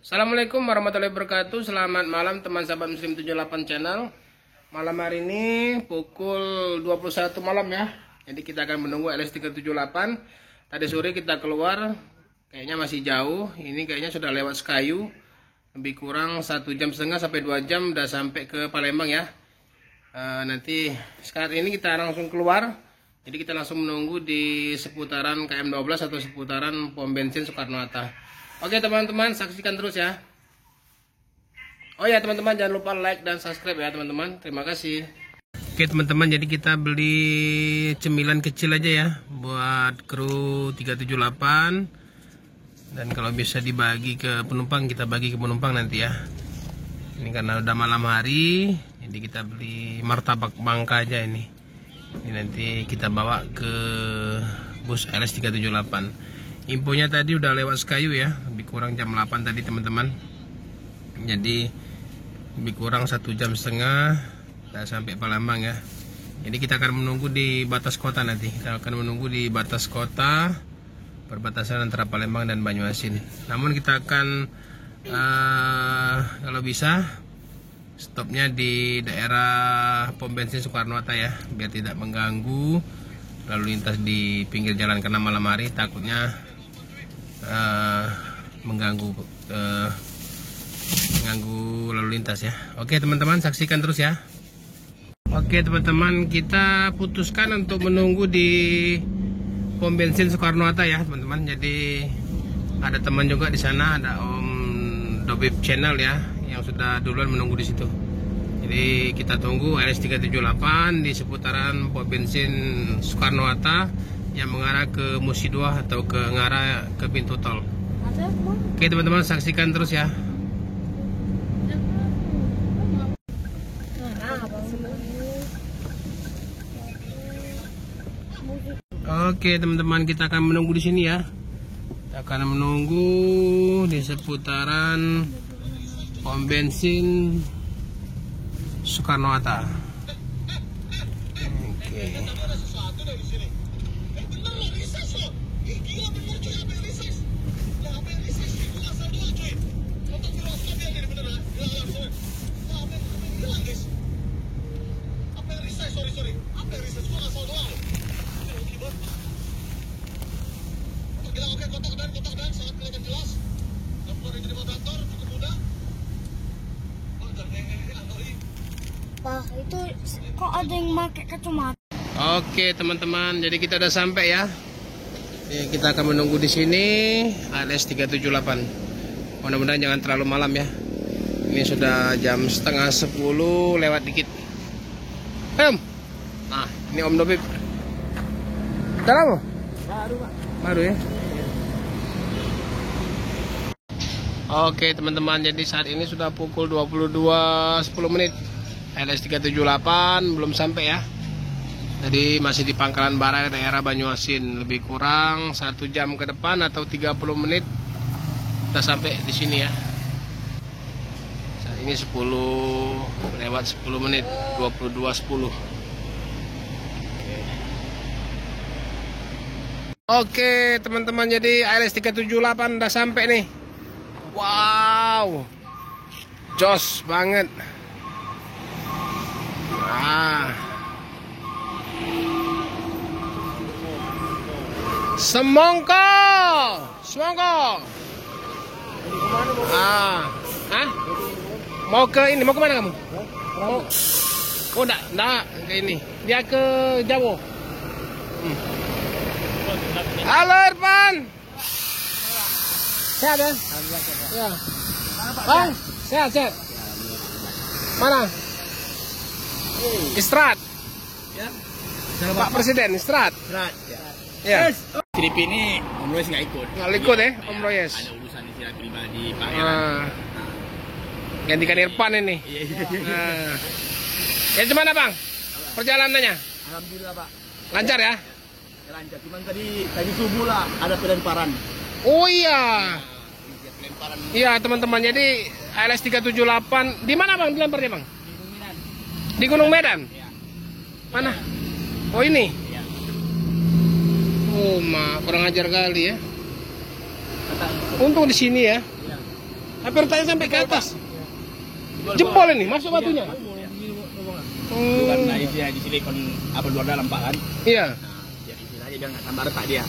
Assalamualaikum warahmatullahi wabarakatuh. Selamat malam teman sahabat Muslim 78 channel. Malam hari ini pukul 21 malam ya. Jadi kita akan menunggu LS378. Tadi sore kita keluar, kayaknya masih jauh. Ini kayaknya sudah lewat Sekayu. Lebih kurang 1,5 jam sampai 2 jam udah sampai ke Palembang ya. Nanti saat ini kita langsung keluar. Jadi kita langsung menunggu di seputaran KM12 atau seputaran pom bensin Soekarno-Hatta. Oke teman-teman, saksikan terus ya. Oh ya teman-teman, jangan lupa like dan subscribe ya teman-teman. Terima kasih. Oke teman-teman, jadi kita beli cemilan kecil aja ya buat kru 378. Dan kalau bisa dibagi ke penumpang, kita bagi ke penumpang nanti ya. Ini karena udah malam hari, jadi kita beli martabak Bangka aja ini. Ini nanti kita bawa ke bus LS378. Infonya tadi udah lewat Sekayu ya, lebih kurang jam 8 tadi teman-teman. Jadi lebih kurang 1,5 jam kita sampai Palembang ya. Jadi kita akan menunggu di batas kota nanti. Kita akan menunggu di batas kota perbatasan antara Palembang dan Banyuasin. Namun kita akan kalau bisa stopnya di daerah pom bensin Soekarno-Hatta ya, biar tidak mengganggu lalu lintas di pinggir jalan, karena malam hari takutnya mengganggu lalu lintas ya. Oke teman-teman, saksikan terus ya. Oke teman-teman, kita putuskan untuk menunggu di pom bensin Soekarno-Hatta ya teman-teman. Jadi ada teman juga di sana, ada Om Dobib Channel ya, yang sudah duluan menunggu di situ. Jadi kita tunggu LS378 di seputaran pom bensin Soekarno-Hatta yang mengarah ke Musi 2 atau ke mengarah ke pintu tol. Oke teman-teman, saksikan terus ya. Oke teman-teman, kita akan menunggu di sini ya. Kita akan menunggu di seputaran pom bensin Soekarno-Hatta. Oke. Pak, itu kok ada yang pakai kacamata? Oke teman-teman, jadi kita udah sampai ya. Kita akan menunggu di sini LS378. Mudah-mudahan jangan terlalu malam ya. Ini sudah jam 9:30 lewat dikit. Nah, ini Om Dobib. Dalam? Baru Pak. Baru ya. Oke teman-teman, jadi saat ini sudah pukul 22.10. LS378 belum sampai ya. Jadi masih di Pangkalan Barat daerah Banyuasin. Lebih kurang 1 jam ke depan atau 30 menit kita sampai di sini ya. Saat ini 10 lewat 10 menit, 22.10. Oke teman-teman, jadi LS378 udah sampai nih. Wow, jos banget. Semongko. Mau ke ini, mau kemana kamu? Oh, enggak ke ini. Dia ke Jawa. Halo Irfan. Sehat ya? Ya. Bang, sehat. Mana? Istirahat. Ya. Pak Presiden istirahat. Istirahat. Ya. Trip ini Om Royes nggak ikut. Nggak ikut ya, Om Royes. Ada urusan istirahat pribadi Pak Heran. Gantikan Irfan ini. Nah. Ya gimana Bang? Perjalanannya? Alhamdulillah Pak. Lancar ya? Lancar. Cuman tadi subuh lah ada pelemparan. Oh iya. Pelemparan Iya teman-teman, jadi LS378 di mana Bang dilemparnya Bang? Di Gunung Medan. Ya. Mana? Oh ini. Ya. Oh kurang ajar kali ya. Untung di sini ya. Ya. Hampir tanya sampai ke atas. Jempol ini, masuk batunya. Karena isinya di silikon apa luar dalam Pak kan? Iya. Jadi istilahnya biar nggak tambah retak dia.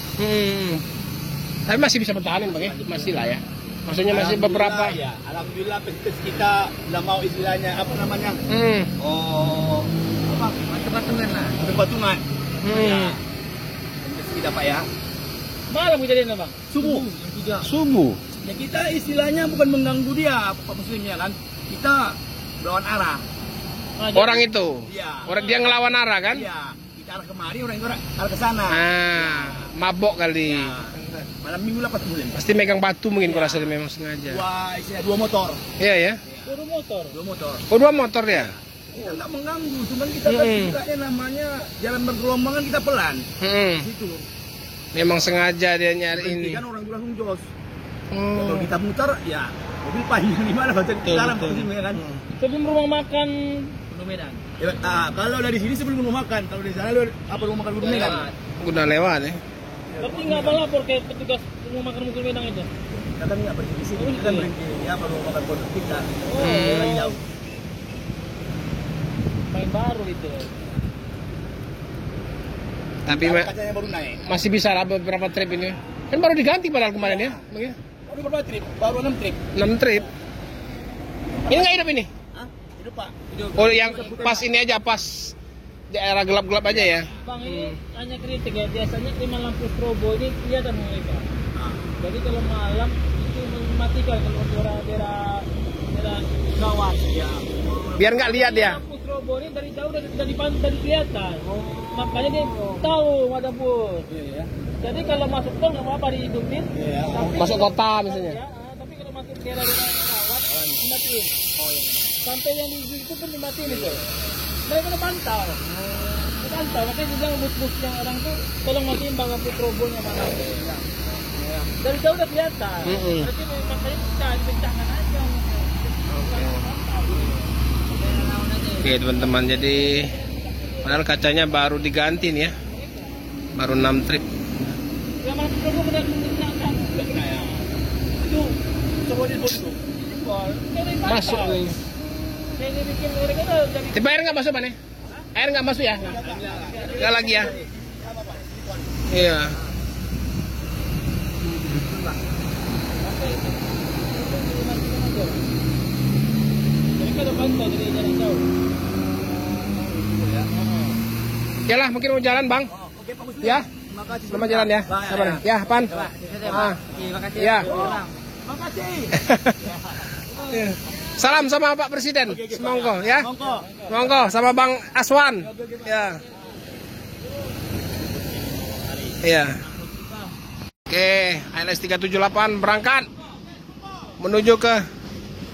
Tapi masih bisa bertahanin Bang ya? Masih lah ya. Maksudnya masih beberapa. Ya, alhamdulillah petugas kita udah mau istilahnya apa namanya? Oh, apa? Patungan lah. Patungan. Ya. Petugas kita Pak ya. Malam kejadian Bang? Subuh. Subuh. Ya kita istilahnya bukan mengganggu dia Pak Muslimnya kan. Kita lawan arah. Orang itu. Iya. Orang dia ngelawan arah kan? Iya. Kita arah kemari, orang itu arah ke sana. Mabok kali. Ya. Malam minggu lah patroli. Pasti megang batu mungkin kalau rasanya memang sengaja. Dua motor. Iya ya. Dua motor. Oh, 2 motor ya? Kita nggak mengganggu, cuman kita kan istilahnya namanya jalan bergelombang kan kita pelan. Situ. Memang sengaja dia nyari ini. Kan orang langsung jos. Kalau kita muter, ya mobil panjang di mana baca di dalam posisinya kan. Sebelum rumah makan Gunung Medan. Ya, kalau dari sini sebelum rumah makan, kalau di sana apa rumah makan Gunung Medan? Udah lewat ya. Tapi nggak melapor ke petugas rumah makan Gunung Medan itu. Kita kan nggak berhenti di sini, kita kan berhenti ya apa rumah makan pondok kita. Lagi jauh. Main baru itu. Tapi Kacanya baru naik. masih bisa lah beberapa trip ini. Kan baru diganti padahal kemarin ya. Bang ya? Baru berapa trip? Baru 6 trip. 6 trip. Ini nggak hidup ini? Hah? Hidup Pak. Hidup. Oh yang pas ini aja, pas daerah gelap-gelap aja ya? Bang ini hanya kritik ya. Biasanya memang lampu strobo ini kelihatan mereka. Jadi kalau malam itu mematikan kalau daerah gawat. Ya. Biar nggak lihat ya? Lampu strobo ini dari jauh dari kelihatan. Makanya dia tahu ada bus. Iya. Jadi kalau masuk tol nggak apa-apa dihidupin. Iya. Tapi Masuk kota misalnya. Ya, tapi kalau masuk daerah-daerah rawat dimatiin. Sampai yang di itu pun dimatiin itu. Mereka udah pantau. Pantau, makanya dia bilang bus-bus yang orang tuh tolong matiin bang lampu strobonya mana. Dari jauh udah kelihatan. Berarti makanya kita dibencangkan aja. Oke teman-teman, jadi padahal kacanya baru diganti nih ya. Baru 6 trip. Yang lampu strobo udah digunakan. Itu semua di bos itu. Masuk nih. Ini bikin mereka udah jadi. Tapi air nggak masuk mana? Air nggak masuk ya? Nggak lagi ya? Iya. Mereka udah pantau dari jarak jauh. Yalah mungkin mau jalan bang. Oke Pak Muslim. Ya. Terima kasih. Selamat jalan ya. Sabar ya. Ya Pan. Terima kasih. Ya. Terima kasih. Salam sama Pak Presiden. Semongko ya. Monggo. Monggo sama Bang Aswan. Ya. Iya. Oke, ALS 378 berangkat menuju ke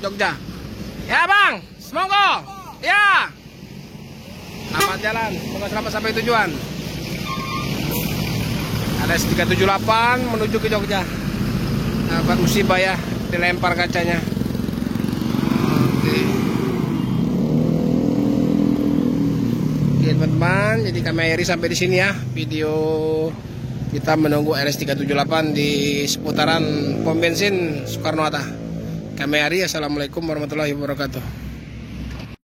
Jogja. Ya Bang, semongko. Ya. Selamat jalan, semoga selamat sampai tujuan. ALS 378 menuju ke Jogja. Dapat musibah ya, dilempar kacanya. Oke teman-teman, jadi kami akhiri sampai di sini ya video kita menunggu ALS 378 di seputaran pom bensin Soekarno Hatta. Kami akhiri, assalamualaikum warahmatullahi wabarakatuh.